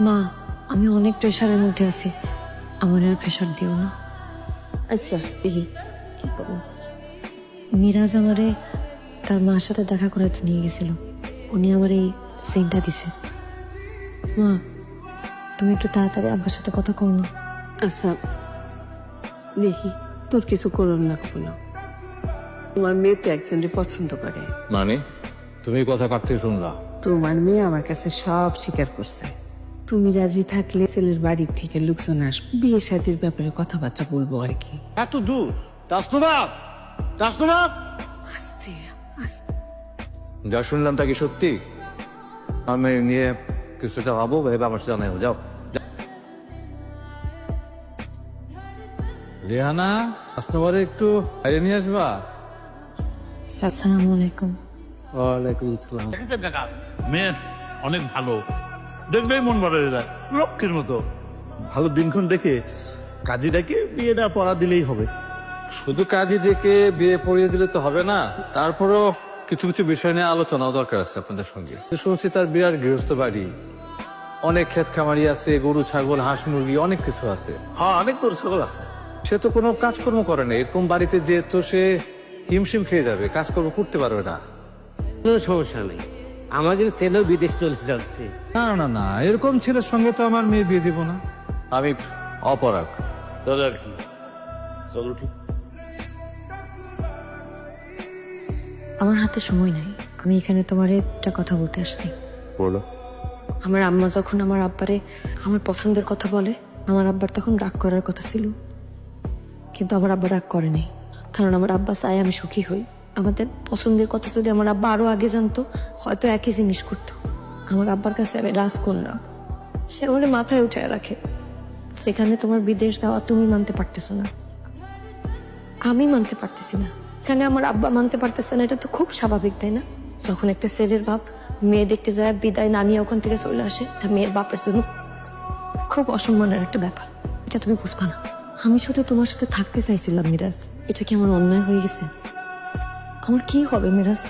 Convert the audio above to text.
মা, আমি অনেক প্রেশারের মধ্যে আছি, আমার আর প্রেশার দিও না। আচ্ছা দেখি কি করবো। মিরাজ আমারে তার মার সাথে দেখা করাতে নিয়ে গেছিল, উনি আমার এই সেন্টটা দিছে। মা, তুমি একটু তাড়াতাড়ি আব্বার সাথে কথা কও না। আচ্ছা দেখি, তোর কিছু করুন না কখনো। তোমার মেয়ে তো একজনকে পছন্দ করে। মানে তুমি কথা কার থেকে শুনলা? তোমার মেয়ে আমার কাছে সব স্বীকার করছে। তুমি রাজি থাকলে ছেলের বাড়ির থেকে লোকজন আসবে, বিয়ে শাদীর ব্যাপারে কথাবার্তা বলবো আর কি। এত দূর তাসনুবাব, তাসনুবাব, আস্তে আস্তে। যা শুনলাম তা কি সত্যি? আমি নিয়ে কিছুটা ভাবো, ভেবে আমার সাথে জানাই যাও। রেহানা, তাসনুবারে একটু বাইরে নিয়ে আসবা। আসসালামু আলাইকুম। ওয়ালাইকুম আসসালাম। দেখেছেন কাকা, মেয়ে অনেক ভালো, দেখলেই মন ভরে যায়, লক্ষ্মীর মতো। ভালো দিনক্ষণ দেখে কাজীটাকে বিয়েটা পড়া দিলেই হবে। শুধু কাজী ডেকে বিয়ে পড়িয়ে দিলে তো হবে না, তারপরও কিছু কিছু বিষয় নিয়ে আলোচনাও দরকার আছে আপনাদের সঙ্গে। শুনছি তার বিরাট গৃহস্থ বাড়ি, অনেক ক্ষেত খামারি আছে, গরু ছাগল হাঁস মুরগি অনেক কিছু আছে। হ্যাঁ, অনেক গরু ছাগল আছে। সে তো কোনো কাজকর্ম করে না, এরকম বাড়িতে যে তো সে হিমশিম খেয়ে যাবে, কাজকর্ম করতে পারবে না। কোনো সমস্যা নেই, আমাদের ছেলেও বিদেশ চলে যাচ্ছে। না না না, এরকম ছেলের সঙ্গে তো আমার মেয়ে বিয়ে দিব না। আমি অপরাগ। তাহলে আর কি, চলো ঠিক। আমার হাতে সময় নাই, আমি এখানে তোমার একটা কথা বলতে আসছি। বলো। আমার আম্মা যখন আমার আব্বারে আমার পছন্দের কথা বলে, আমার আব্বার তখন রাগ করার কথা ছিল, কিন্তু আমার আব্বা রাগ করেনি, কারণ আমার আব্বা চায় আমি সুখী হই। আমাদের পছন্দের কথা যদি আমার আব্বা আরো আগে জানতো, হয়তো একই জিনিস করতো। আমার আব্বার কাছে আমি রাজকন্যা, সে আমার মাথায় উঠে রাখে। সেখানে তোমার বিদেশ যাওয়া তুমি মানতে পারতেছো না, আমি মানতে পারতেছি না, এখানে আমার আব্বা মানতে পারতেছে না, এটা তো খুব স্বাভাবিক তাই না? যখন একটা ছেলের বাপ মেয়ে দেখতে যায়, বিদায় না নিয়ে ওখান থেকে চলে আসে, তা মেয়ের বাপের জন্য খুব অসম্মানের একটা ব্যাপার, এটা তুমি বুঝবা না। আমি শুধু তোমার সাথে থাকতে চাইছিলাম মিরাজ, এটা কি আমার অন্যায় হয়ে গেছে? আমার কি হবে মিরাজ?